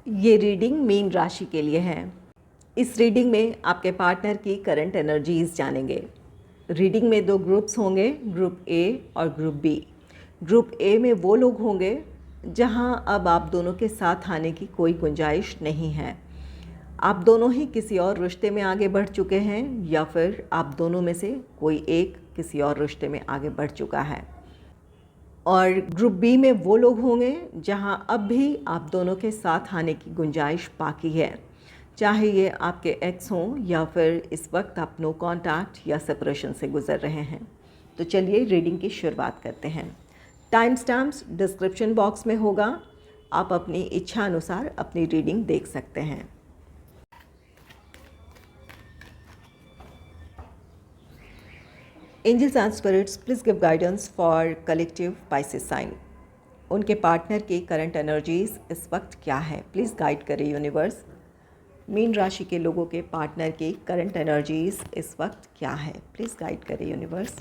ये reading mean राशि के लिए है। इस रीडिंग में आपके पार्टनर की करंट एनर्जीज जानेंगे। रीडिंग में दो ग्रुप्स होंगे, ग्रुप ए और ग्रुप बी। ग्रुप ए में वो लोग होंगे जहां अब आप दोनों के साथ आने की कोई गुंजाइश नहीं है। आप दोनों ही किसी और रिश्ते में आगे बढ़ चुके हैं या फिर आप दोनों में से कोई एक किसी और रिश्ते में आगे बढ़ चुका है। और ग्रुप बी में वो लोग होंगे जहां अब भी आप दोनों के साथ आने की गुंजाइश बाकी है, चाहे ये आपके एक्स हों या फिर इस वक्त आप नो कॉन्टैक्ट या सेपरेशन से गुजर रहे हैं। तो चलिए रीडिंग की शुरुआत करते हैं। टाइम स्टैम्प्स डिस्क्रिप्शन बॉक्स में होगा, आप अपनी इच्छा अनुसार अपनी रीडिंग देख सकते हैं। Angels and spirits please give guidance for collective Pisces sign. उनके पार्टनर की करंट एनर्जीज इस वक्त क्या है, प्लीज़ गाइड करें यूनिवर्स। मीन राशि के लोगों के पार्टनर की करंट एनर्जीज इस वक्त क्या है, प्लीज़ गाइड करें universe.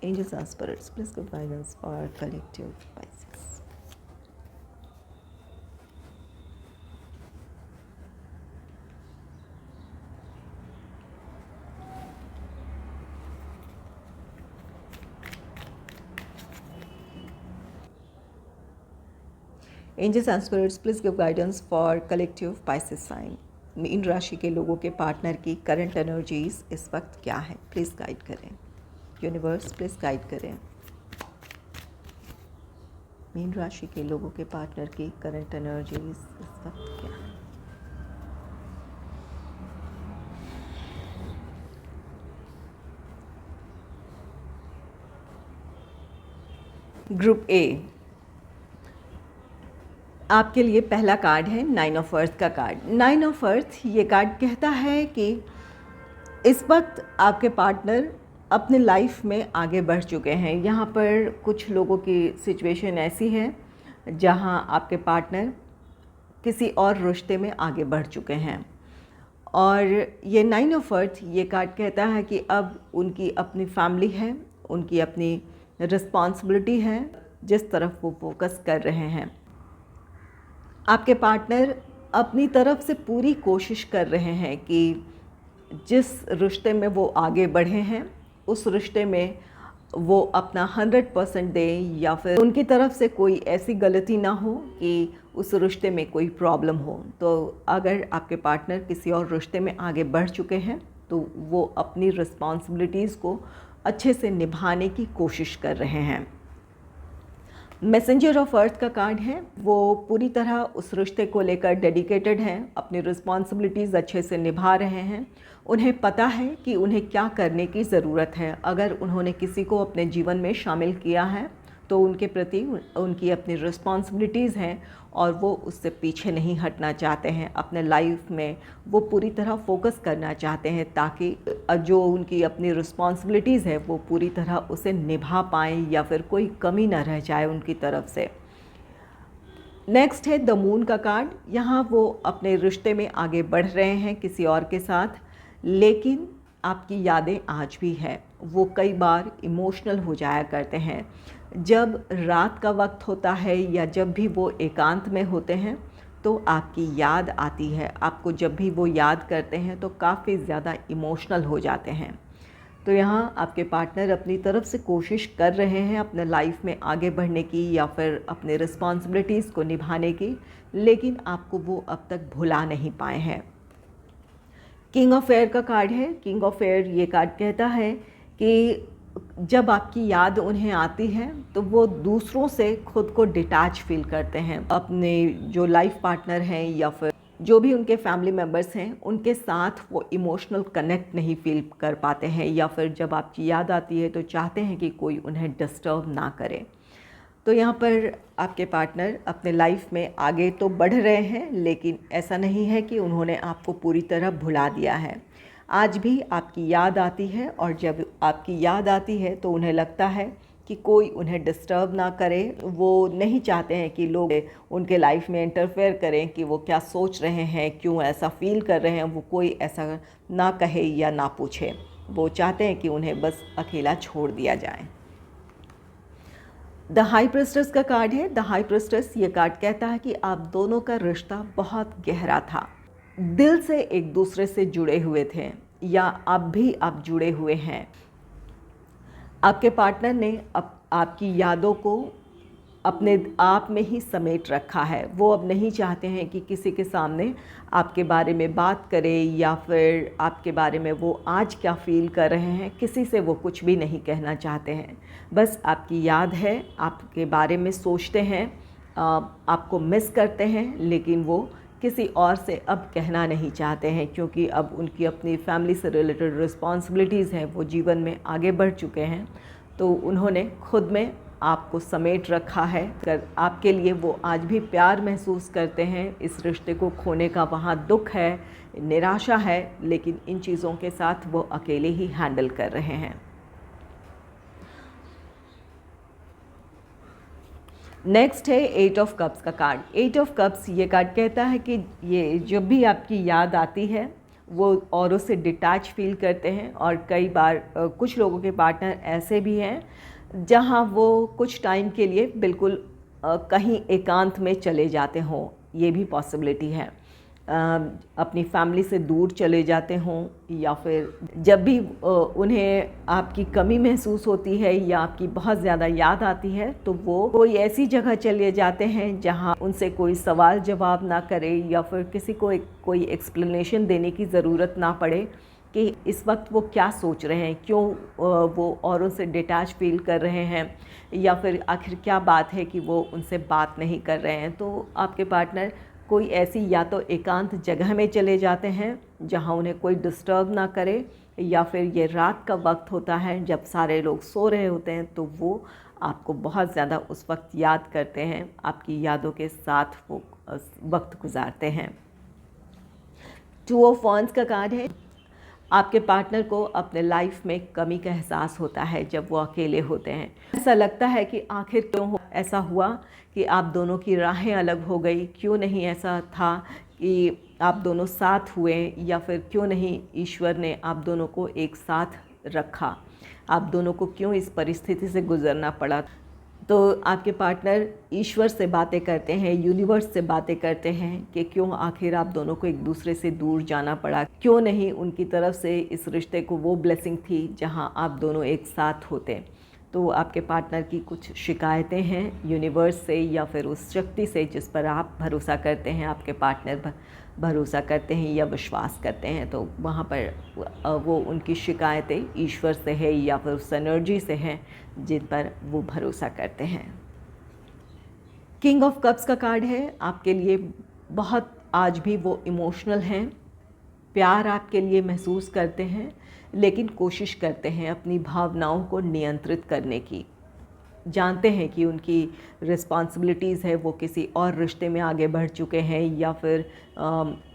Angels and spirits please give guidance for collective Pisces. Angels and spirits please give guidance for collective Pisces sign. मीन राशि के लोगों के पार्टनर की करंट एनर्जीज इस वक्त क्या है, प्लीज़ गाइड करें यूनिवर्स, प्लीज़ गाइड करें। मीन राशि के लोगों के पार्टनर की करंट एनर्जीज इस वक्त क्या है। ग्रुप ए, आपके लिए पहला कार्ड है नाइन ऑफ अर्थ का कार्ड। नाइन ऑफ अर्थ ये कार्ड कहता है कि इस वक्त आपके पार्टनर अपने लाइफ में आगे बढ़ चुके हैं। यहाँ पर कुछ लोगों की सिचुएशन ऐसी है जहाँ आपके पार्टनर किसी और रिश्ते में आगे बढ़ चुके हैं। और ये नाइन ऑफ अर्थ ये कार्ड कहता है कि अब उनकी अपनी फैमिली है, उनकी अपनी रिस्पॉन्सिबिलिटी है, जिस तरफ वो फोकस कर रहे हैं। आपके पार्टनर अपनी तरफ से पूरी कोशिश कर रहे हैं कि जिस रिश्ते में वो आगे बढ़े हैं उस रिश्ते में वो अपना 100% दें, या फिर उनकी तरफ से कोई ऐसी गलती ना हो कि उस रिश्ते में कोई प्रॉब्लम हो। तो अगर आपके पार्टनर किसी और रिश्ते में आगे बढ़ चुके हैं तो वो अपनी रिस्पॉन्सिबिलिटीज़ को अच्छे से निभाने की कोशिश कर रहे हैं। मैसेंजर ऑफ अर्थ का कार्ड है, वो पूरी तरह उस रिश्ते को लेकर डेडिकेटेड हैं, अपनी रिस्पॉन्सिबिलिटीज़ अच्छे से निभा रहे हैं। उन्हें पता है कि उन्हें क्या करने की ज़रूरत है। अगर उन्होंने किसी को अपने जीवन में शामिल किया है तो उनके प्रति उनकी अपनी रिस्पॉन्सिबिलिटीज़ हैं और वो उससे पीछे नहीं हटना चाहते हैं। अपने लाइफ में वो पूरी तरह फोकस करना चाहते हैं ताकि जो उनकी अपनी रिस्पॉन्सिबिलिटीज़ है वो पूरी तरह उसे निभा पाएँ या फिर कोई कमी ना रह जाए उनकी तरफ से। नेक्स्ट है द मून का कार्ड। यहाँ वो अपने रिश्ते में आगे बढ़ रहे हैं किसी और के साथ, लेकिन आपकी यादें आज भी है। वो कई बार इमोशनल हो जाया करते हैं। जब रात का वक्त होता है या जब भी वो एकांत में होते हैं तो आपकी याद आती है। आपको जब भी वो याद करते हैं तो काफ़ी ज़्यादा इमोशनल हो जाते हैं। तो यहाँ आपके पार्टनर अपनी तरफ से कोशिश कर रहे हैं अपने लाइफ में आगे बढ़ने की या फिर अपने रिस्पॉन्सिबिलिटीज़ को निभाने की, लेकिन आपको वो अब तक भुला नहीं पाए हैं। किंग ऑफ एयर का कार्ड है। किंग ऑफ एयर ये कार्ड कहता है कि जब आपकी याद उन्हें आती है तो वो दूसरों से खुद को डिटैच फील करते हैं। अपने जो लाइफ पार्टनर हैं या फिर जो भी उनके फैमिली मेम्बर्स हैं उनके साथ वो इमोशनल कनेक्ट नहीं फील कर पाते हैं, या फिर जब आपकी याद आती है तो चाहते हैं कि कोई उन्हें डिस्टर्ब ना करे। तो यहाँ पर आपके पार्टनर अपने लाइफ में आगे तो बढ़ रहे हैं, लेकिन ऐसा नहीं है कि उन्होंने आपको पूरी तरह भुला दिया है। आज भी आपकी याद आती है और जब आपकी याद आती है तो उन्हें लगता है कि कोई उन्हें डिस्टर्ब ना करे। वो नहीं चाहते हैं कि लोग उनके लाइफ में इंटरफेयर करें कि वो क्या सोच रहे हैं, क्यों ऐसा फील कर रहे हैं। वो कोई ऐसा ना कहे या ना पूछे। वो चाहते हैं कि उन्हें बस अकेला छोड़ दिया जाए। द हाई प्रेस्टेस का कार्ड है। द हाई प्रेस्टेस ये कार्ड कहता है कि आप दोनों का रिश्ता बहुत गहरा था, दिल से एक दूसरे से जुड़े हुए थे, या अब भी आप जुड़े हुए हैं। आपके पार्टनर ने आपकी यादों को अपने आप में ही समेट रखा है। वो अब नहीं चाहते हैं कि किसी के सामने आपके बारे में बात करें, या फिर आपके बारे में वो आज क्या फ़ील कर रहे हैं, किसी से वो कुछ भी नहीं कहना चाहते हैं। बस आपकी याद है, आपके बारे में सोचते हैं, आपको मिस करते हैं, लेकिन वो किसी और से अब कहना नहीं चाहते हैं, क्योंकि अब उनकी अपनी फैमिली से रिलेटेड रिस्पॉन्सिबिलिटीज़ हैं, वो जीवन में आगे बढ़ चुके हैं। तो उन्होंने खुद में आपको समेट रखा है। अगर आपके लिए वो आज भी प्यार महसूस करते हैं, इस रिश्ते को खोने का वहाँ दुख है, निराशा है, लेकिन इन चीज़ों के साथ वो अकेले ही हैंडल कर रहे हैं। नेक्स्ट है 8 ऑफ कप्स का कार्ड। 8 ऑफ कप्स ये कार्ड कहता है कि ये जब भी आपकी याद आती है वो औरों से डिटैच फील करते हैं, और कई बार कुछ लोगों के पार्टनर ऐसे भी हैं जहां वो कुछ टाइम के लिए बिल्कुल कहीं एकांत में चले जाते हों, ये भी पॉसिबिलिटी है। अपनी फैमिली से दूर चले जाते हों, या फिर जब भी उन्हें आपकी कमी महसूस होती है या आपकी बहुत ज़्यादा याद आती है, तो वो कोई ऐसी जगह चले जाते हैं जहां उनसे कोई सवाल जवाब ना करे, या फिर किसी को कोई एक्सप्लेनेशन देने की ज़रूरत ना पड़े कि इस वक्त वो क्या सोच रहे हैं, क्यों वो औरों से डिटैच फील कर रहे हैं, या फिर आखिर क्या बात है कि वो उनसे बात नहीं कर रहे हैं। तो आपके पार्टनर कोई ऐसी या तो एकांत जगह में चले जाते हैं जहां उन्हें कोई डिस्टर्ब ना करे, या फिर ये रात का वक्त होता है जब सारे लोग सो रहे होते हैं, तो वो आपको बहुत ज़्यादा उस वक्त याद करते हैं, आपकी यादों के साथ वो वक्त गुजारते हैं। 2 ऑफ वॉन्ड्स का कार्ड है। आपके पार्टनर को अपने लाइफ में कमी का एहसास होता है जब वो अकेले होते हैं। ऐसा लगता है कि आखिर क्यों ऐसा हुआ कि आप दोनों की राहें अलग हो गई, क्यों नहीं ऐसा था कि आप दोनों साथ हुए, या फिर क्यों नहीं ईश्वर ने आप दोनों को एक साथ रखा, आप दोनों को क्यों इस परिस्थिति से गुजरना पड़ा। तो आपके पार्टनर ईश्वर से बातें करते हैं, यूनिवर्स से बातें करते हैं कि क्यों आखिर आप दोनों को एक दूसरे से दूर जाना पड़ा, क्यों नहीं उनकी तरफ से इस रिश्ते को वो ब्लेसिंग थी जहां आप दोनों एक साथ होते। तो आपके पार्टनर की कुछ शिकायतें हैं यूनिवर्स से, या फिर उस शक्ति से जिस पर आप भरोसा करते हैं, आपके पार्टनर भरोसा करते हैं या विश्वास करते हैं। तो वहाँ पर वो उनकी शिकायतें ईश्वर से है या फिर उस एनर्जी से हैं जिन पर वो भरोसा करते हैं। किंग ऑफ कप्स का कार्ड है। आपके लिए बहुत आज भी वो इमोशनल हैं, प्यार आपके लिए महसूस करते हैं, लेकिन कोशिश करते हैं अपनी भावनाओं को नियंत्रित करने की। जानते हैं कि उनकी रिस्पॉन्सिबिलिटीज़ है, वो किसी और रिश्ते में आगे बढ़ चुके हैं, या फिर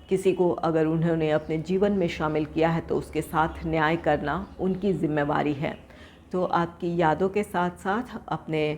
किसी को अगर उन्होंने अपने जीवन में शामिल किया है तो उसके साथ न्याय करना उनकी ज़िम्मेवारी है। तो आपकी यादों के साथ साथ अपने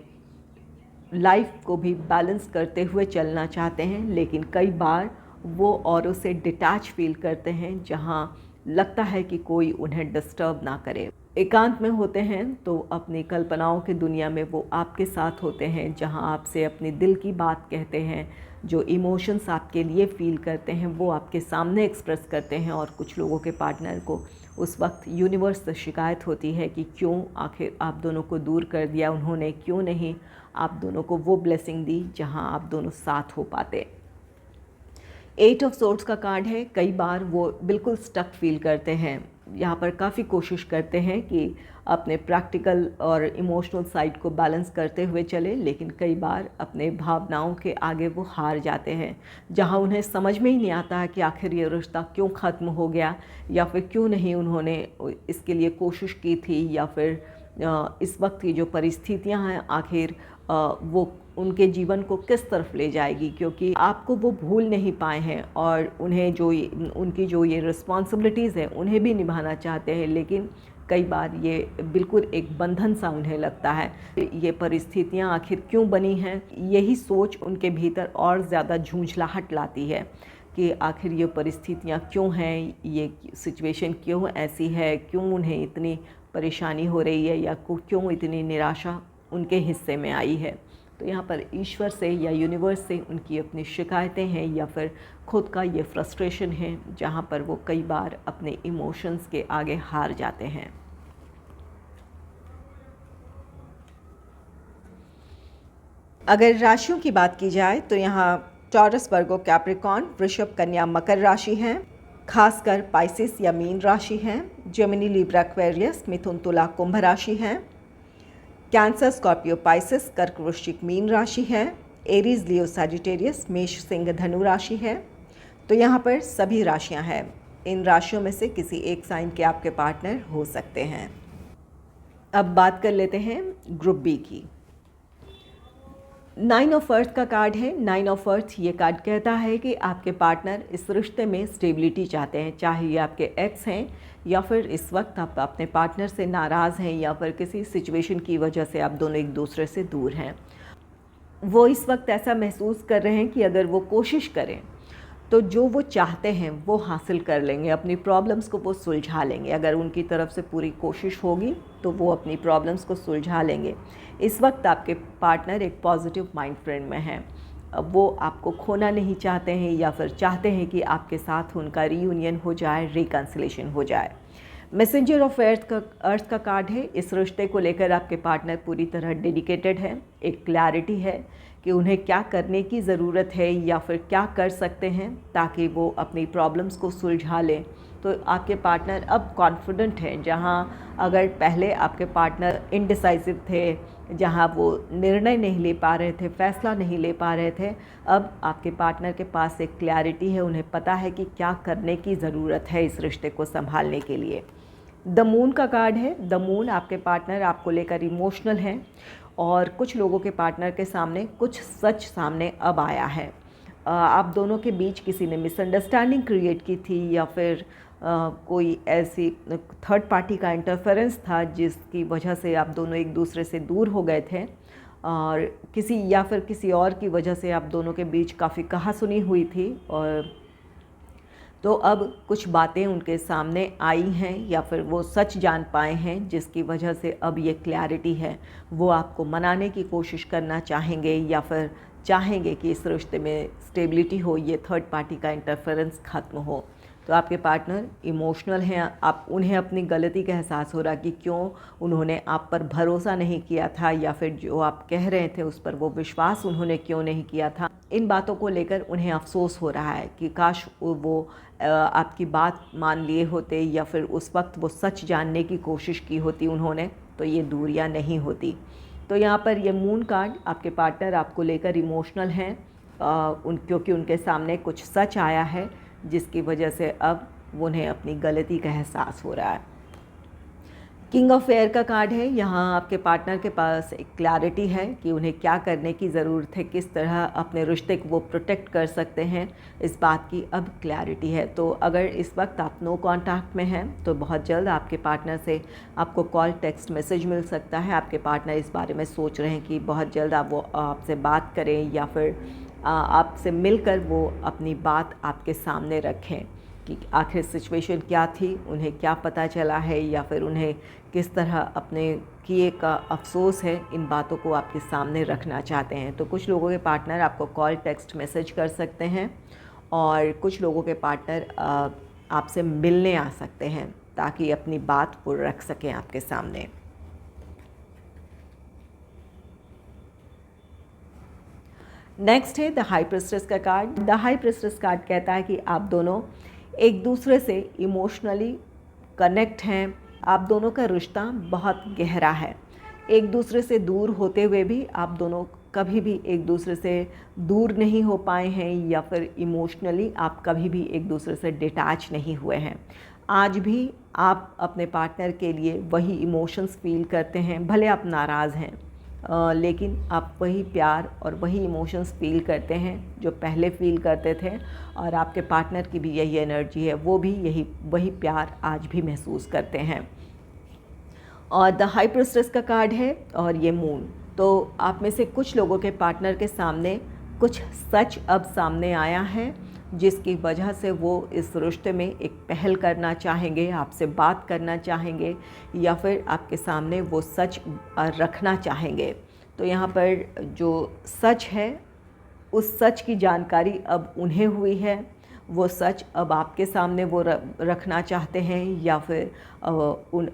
लाइफ को भी बैलेंस करते हुए चलना चाहते हैं, लेकिन कई बार वो औरों से डिटैच फील करते हैं जहां लगता है कि कोई उन्हें डिस्टर्ब ना करे। एकांत में होते हैं तो अपनी कल्पनाओं की दुनिया में वो आपके साथ होते हैं, जहां आपसे अपने दिल की बात कहते हैं, जो इमोशंस आपके लिए फ़ील करते हैं वो आपके सामने एक्सप्रेस करते हैं। और कुछ लोगों के पार्टनर को उस वक्त यूनिवर्स से शिकायत होती है कि क्यों आखिर आप दोनों को दूर कर दिया उन्होंने, क्यों नहीं आप दोनों को वो ब्लेसिंग दी जहां आप दोनों साथ हो पाते। 8 ऑफ सोर्ड्स का कार्ड है। कई बार वो बिल्कुल स्टक फील करते हैं, यहाँ पर काफ़ी कोशिश करते हैं कि अपने प्रैक्टिकल और इमोशनल साइड को बैलेंस करते हुए चले, लेकिन कई बार अपने भावनाओं के आगे वो हार जाते हैं, जहाँ उन्हें समझ में ही नहीं आता है कि आखिर ये रिश्ता क्यों ख़त्म हो गया, या फिर क्यों नहीं उन्होंने इसके लिए कोशिश की थी, या फिर इस वक्त की जो परिस्थितियाँ हैं आखिर वो उनके जीवन को किस तरफ ले जाएगी, क्योंकि आपको वो भूल नहीं पाए हैं और उन्हें उनकी जो ये रिस्पॉन्सिबिलिटीज़ हैं उन्हें भी निभाना चाहते हैं, लेकिन कई बार ये बिल्कुल एक बंधन सा उन्हें लगता है। ये परिस्थितियाँ आखिर क्यों बनी हैं, यही सोच उनके भीतर और ज़्यादा झुंझलाहट लाती है कि आखिर ये परिस्थितियाँ क्यों हैं, ये सिचुएशन क्यों ऐसी है, क्यों उन्हें इतनी परेशानी हो रही है, या क्यों इतनी निराशा उनके हिस्से में आई है। तो यहाँ पर ईश्वर से या यूनिवर्स से उनकी अपनी शिकायतें हैं या फिर खुद का ये फ्रस्ट्रेशन है, जहाँ पर वो कई बार अपने इमोशंस के आगे हार जाते हैं। अगर राशियों की बात की जाए तो यहाँ टॉरस, वर्गो, कैप्रिकॉर्न, वृषभ, कन्या, मकर राशि हैं। खासकर पाइसिस या मीन राशि हैं। जेमिनी, लिब्रा, एक्वेरियस, मिथुन, तुला, कुंभ राशि हैं। कैंसर, स्कॉर्पियो, पाइसिस, कर्क, वृश्चिक, मीन राशि है। एरीज, लियो, सैजिटेरियस, मेष, सिंह, धनु राशि है। तो यहाँ पर सभी राशियाँ हैं। इन राशियों में से किसी एक साइन के आपके पार्टनर हो सकते हैं। अब बात कर लेते हैं ग्रुप बी की। 9 ऑफ अर्थ का कार्ड है। 9 ऑफ अर्थ ये कार्ड कहता है कि आपके पार्टनर इस रिश्ते में स्टेबिलिटी चाहते हैं, चाहे ये आपके एक्स हैं या फिर इस वक्त आप अपने पार्टनर से नाराज़ हैं या फिर किसी सिचुएशन की वजह से आप दोनों एक दूसरे से दूर हैं। वो इस वक्त ऐसा महसूस कर रहे हैं कि अगर वो कोशिश करें तो जो वो चाहते हैं वो हासिल कर लेंगे, अपनी प्रॉब्लम्स को वो सुलझा लेंगे। अगर उनकी तरफ से पूरी कोशिश होगी तो वो अपनी प्रॉब्लम्स को सुलझा लेंगे। इस वक्त आपके पार्टनर एक पॉजिटिव माइंड फ्रेम में हैं। वो आपको खोना नहीं चाहते हैं या फिर चाहते हैं कि आपके साथ उनका रीयूनियन हो जाए, रिकन्सिलेशन हो जाए। मैसेंजर ऑफ अर्थ का कार्ड है। इस रिश्ते को लेकर आपके पार्टनर पूरी तरह डेडिकेटेड है। एक क्लैरिटी है कि उन्हें क्या करने की ज़रूरत है या फिर क्या कर सकते हैं ताकि वो अपनी प्रॉब्लम्स को सुलझा लें। तो आपके पार्टनर अब कॉन्फिडेंट हैं। जहां अगर पहले आपके पार्टनर इनडिसाइसिव थे, जहां वो निर्णय नहीं ले पा रहे थे, फैसला नहीं ले पा रहे थे, अब आपके पार्टनर के पास एक क्लैरिटी है। उन्हें पता है कि क्या करने की ज़रूरत है इस रिश्ते को संभालने के लिए। द मून का कार्ड है। द मून, आपके पार्टनर आपको लेकर इमोशनल हैं और कुछ लोगों के पार्टनर के सामने कुछ सच सामने अब आया है। आप दोनों के बीच किसी ने मिसअंडरस्टैंडिंग क्रिएट की थी या फिर कोई ऐसी थर्ड पार्टी का इंटरफेरेंस था जिसकी वजह से आप दोनों एक दूसरे से दूर हो गए थे, और किसी और की वजह से आप दोनों के बीच काफ़ी कहासुनी हुई थी। और तो अब कुछ बातें उनके सामने आई हैं या फिर वो सच जान पाए हैं, जिसकी वजह से अब ये क्लैरिटी है। वो आपको मनाने की कोशिश करना चाहेंगे या फिर चाहेंगे कि इस रिश्ते में स्टेबिलिटी हो, ये थर्ड पार्टी का इंटरफेरेंस ख़त्म हो। तो आपके पार्टनर इमोशनल हैं। आप उन्हें अपनी गलती का एहसास हो रहा कि क्यों उन्होंने आप पर भरोसा नहीं किया था या फिर जो आप कह रहे थे उस पर वो विश्वास उन्होंने क्यों नहीं किया था। इन बातों को लेकर उन्हें अफसोस हो रहा है कि काश वो आपकी बात मान लिए होते या फिर उस वक्त वो सच जानने की कोशिश की होती उन्होंने, तो ये दूरियां नहीं होती। तो यहाँ पर ये मून कार्ड, आपके पार्टनर आपको लेकर इमोशनल हैं क्योंकि उनके सामने कुछ सच आया है जिसकी वजह से अब उन्हें अपनी गलती का एहसास हो रहा है। किंग ऑफ एयर का कार्ड है। यहाँ आपके पार्टनर के पास एक क्लैरिटी है कि उन्हें क्या करने की ज़रूरत है, किस तरह अपने रिश्ते को वो प्रोटेक्ट कर सकते हैं, इस बात की अब क्लैरिटी है। तो अगर इस वक्त आप नो कांटेक्ट में हैं तो बहुत जल्द आपके पार्टनर से आपको कॉल, टेक्स्ट, मैसेज मिल सकता है। आपके पार्टनर इस बारे में सोच रहे हैं कि बहुत जल्द वो आपसे बात करें या फिर आपसे मिलकर वो अपनी बात आपके सामने रखें कि आखिर सिचुएशन क्या थी, उन्हें क्या पता चला है या फिर उन्हें किस तरह अपने किए का अफसोस है, इन बातों को आपके सामने रखना चाहते हैं। तो कुछ लोगों के पार्टनर आपको कॉल, टेक्स्ट, मैसेज कर सकते हैं और कुछ लोगों के पार्टनर आपसे मिलने आ सकते हैं ताकि अपनी बात को रख सकें आपके सामने। नेक्स्ट है द हाई प्रीस्टेस का card. The high priestess card कहता है कि आप दोनों एक दूसरे से इमोशनली कनेक्ट हैं। आप दोनों का रिश्ता बहुत गहरा है। एक दूसरे से दूर होते हुए भी आप दोनों कभी भी एक दूसरे से दूर नहीं हो पाए हैं या फिर इमोशनली आप कभी भी एक दूसरे से डिटैच नहीं हुए हैं। आज भी आप अपने पार्टनर के लिए वही इमोशंस फील करते हैं, भले आप नाराज़ हैं लेकिन आप वही प्यार और वही इमोशंस फील करते हैं जो पहले फील करते थे, और आपके पार्टनर की भी यही एनर्जी है, वो भी वही प्यार आज भी महसूस करते हैं। और द हाई प्रीस्टेस का कार्ड है और ये मून। तो आप में से कुछ लोगों के पार्टनर के सामने कुछ सच अब सामने आया है जिसकी वजह से वो इस रिश्ते में एक पहल करना चाहेंगे, आपसे बात करना चाहेंगे या फिर आपके सामने वो सच रखना चाहेंगे। तो यहाँ पर जो सच है, उस सच की जानकारी अब उन्हें हुई है, वो सच अब आपके सामने वो रखना चाहते हैं, या फिर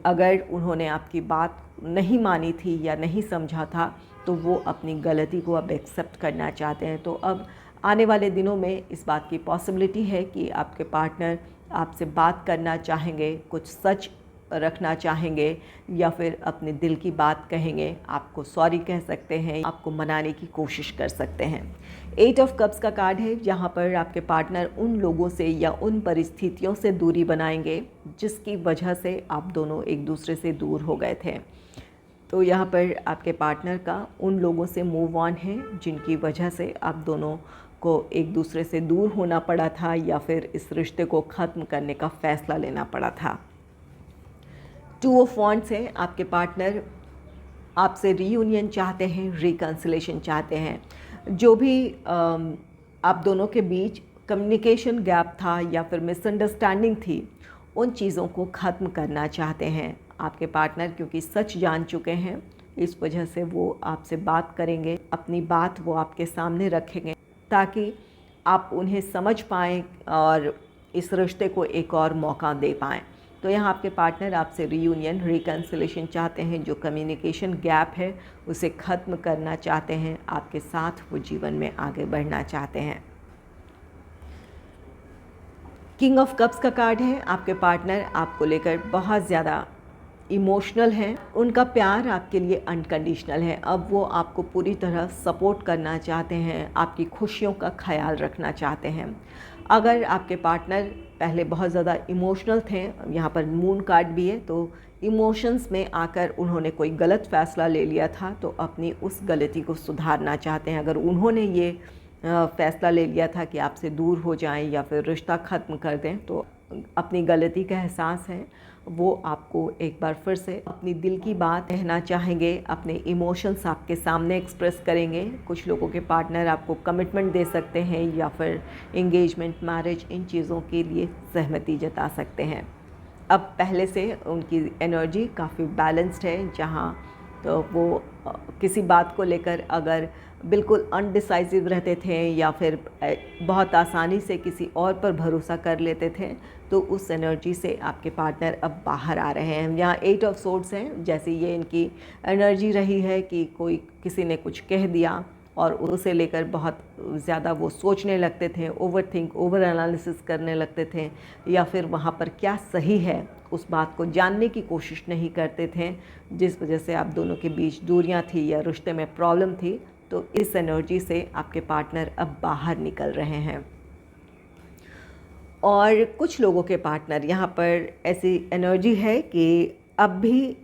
अगर उन्होंने आपकी बात नहीं मानी थी या नहीं समझा था तो वो अपनी गलती को अब एक्सेप्ट करना चाहते हैं। तो अब आने वाले दिनों में इस बात की पॉसिबिलिटी है कि आपके पार्टनर आपसे बात करना चाहेंगे, कुछ सच रखना चाहेंगे या फिर अपने दिल की बात कहेंगे, आपको सॉरी कह सकते हैं, आपको मनाने की कोशिश कर सकते हैं। 8 ऑफ कप्स का कार्ड है, जहाँ पर आपके पार्टनर उन लोगों से या उन परिस्थितियों से दूरी बनाएंगे जिसकी वजह से आप दोनों एक दूसरे से दूर हो गए थे। तो यहाँ पर आपके पार्टनर का उन लोगों से मूव ऑन है जिनकी वजह से आप दोनों को एक दूसरे से दूर होना पड़ा था या फिर इस रिश्ते को ख़त्म करने का फ़ैसला लेना पड़ा था। 2 ऑफ वॉन्ड्स है, आपके पार्टनर आपसे रीयूनियन चाहते हैं, रिकन्सिलेशन चाहते हैं। जो भी आप दोनों के बीच कम्युनिकेशन गैप था या फिर मिसअंडरस्टैंडिंग थी, उन चीज़ों को ख़त्म करना चाहते हैं आपके पार्टनर, क्योंकि सच जान चुके हैं। इस वजह से वो आपसे बात करेंगे, अपनी बात वो आपके सामने रखेंगे ताकि आप उन्हें समझ पाएँ और इस रिश्ते को एक और मौका दे पाएँ। तो यहाँ आपके पार्टनर आपसे रीयूनियन, रिकन्सिलेशन चाहते हैं। जो कम्युनिकेशन गैप है उसे ख़त्म करना चाहते हैं, आपके साथ वो जीवन में आगे बढ़ना चाहते हैं। किंग ऑफ कप्स का कार्ड है, आपके पार्टनर आपको लेकर बहुत ज़्यादा इमोशनल हैं, उनका प्यार आपके लिए अनकंडीशनल है। अब वो आपको पूरी तरह सपोर्ट करना चाहते हैं, आपकी खुशियों का ख्याल रखना चाहते हैं। अगर आपके पार्टनर पहले बहुत ज़्यादा इमोशनल थे, यहाँ पर मून कार्ड भी है, तो इमोशंस में आकर उन्होंने कोई गलत फ़ैसला ले लिया था तो अपनी उस गलती को सुधारना चाहते हैं। अगर उन्होंने ये फ़ैसला ले लिया था कि आपसे दूर हो जाएं या फिर रिश्ता ख़त्म कर दें, तो अपनी गलती का एहसास है, वो आपको एक बार फिर से अपनी दिल की बात कहना चाहेंगे, अपने इमोशंस आपके सामने एक्सप्रेस करेंगे। कुछ लोगों के पार्टनर आपको कमिटमेंट दे सकते हैं या फिर एंगेजमेंट, मैरिज, इन चीज़ों के लिए सहमति जता सकते हैं। अब पहले से उनकी एनर्जी काफ़ी बैलेंस्ड है, जहाँ तो वो किसी बात को लेकर अगर बिल्कुल अनडिसाइसिव रहते थे या फिर बहुत आसानी से किसी और पर भरोसा कर लेते थे, तो उस एनर्जी से आपके पार्टनर अब बाहर आ रहे हैं। यहाँ 8 ऑफ सोर्ड्स हैं, जैसे ये इनकी एनर्जी रही है कि कोई किसी ने कुछ कह दिया और उसे लेकर बहुत ज़्यादा वो सोचने लगते थे, ओवर एनालिसिस करने लगते थे, या फिर वहाँ पर क्या सही है उस बात को जानने की कोशिश नहीं करते थे, जिस वजह से आप दोनों के बीच दूरियाँ थी या रिश्ते में प्रॉब्लम थी। तो इस एनर्जी से आपके पार्टनर अब बाहर निकल रहे हैं। और कुछ लोगों के पार्टनर, यहाँ पर ऐसी एनर्जी है कि अब भी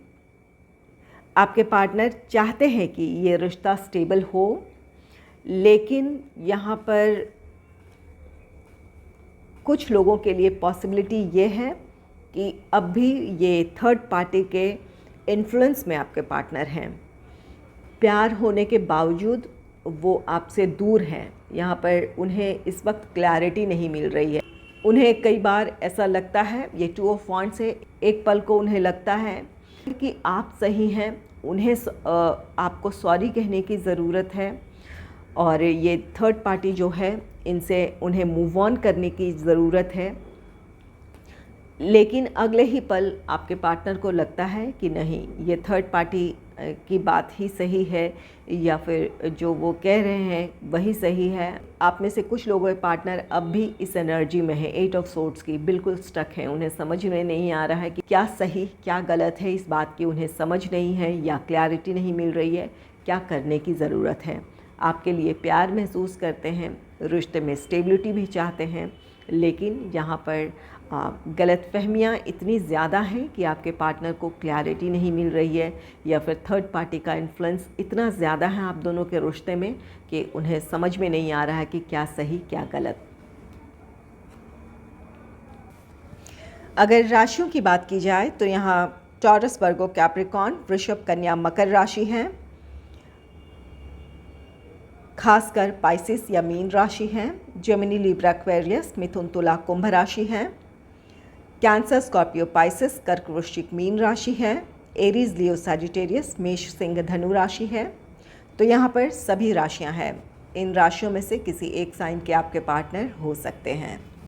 आपके पार्टनर चाहते हैं कि ये रिश्ता स्टेबल हो, लेकिन यहाँ पर कुछ लोगों के लिए पॉसिबिलिटी ये है कि अब भी ये थर्ड पार्टी के इन्फ्लुएंस में आपके पार्टनर हैं। प्यार होने के बावजूद वो आपसे दूर हैं। यहाँ पर उन्हें इस वक्त क्लैरिटी नहीं मिल रही है। उन्हें कई बार ऐसा लगता है, ये 2 ऑफ वॉन्ड्स से, एक पल को उन्हें लगता है कि आप सही हैं, उन्हें आपको सॉरी कहने की ज़रूरत है और ये थर्ड पार्टी जो है इनसे उन्हें मूव ऑन करने की ज़रूरत है। लेकिन अगले ही पल आपके पार्टनर को लगता है कि नहीं, ये थर्ड पार्टी की बात ही सही है या फिर जो वो कह रहे हैं वही सही है। आप में से कुछ लोगों के पार्टनर अब भी इस एनर्जी में है, 8 ऑफ सोर्ड्स की, बिल्कुल स्टक हैं। उन्हें समझ में नहीं आ रहा है कि क्या सही क्या गलत है, इस बात की उन्हें समझ नहीं है या क्लैरिटी नहीं मिल रही है, क्या करने की ज़रूरत है। आपके लिए प्यार महसूस करते हैं, रिश्ते में स्टेबिलिटी भी चाहते हैं, लेकिन यहाँ पर गलतफहमियाँ इतनी ज़्यादा हैं कि आपके पार्टनर को क्लैरिटी नहीं मिल रही है या फिर थर्ड पार्टी का इन्फ्लुएंस इतना ज़्यादा है आप दोनों के रिश्ते में कि उन्हें समझ में नहीं आ रहा है कि क्या सही क्या गलत। अगर राशियों की बात की जाए तो यहाँ टॉरस, वर्गो, कैप्रिकॉर्न, वृषभ, कन्या, मकर राशि हैं। खासकर पाइसिस या मीन राशि हैं। जेमिनी, लिब्रा, एक्वेरियस, मिथुन, तुला, कुंभ राशि हैं। कैंसर, स्कॉर्पियो, पाइसिस, कर्क, वृश्चिक, मीन राशि है। एरीज, लियो, सैजिटेरियस, मेष, सिंह, धनु राशि है। तो यहाँ पर सभी राशियाँ हैं। इन राशियों में से किसी एक साइन के आपके पार्टनर हो सकते हैं।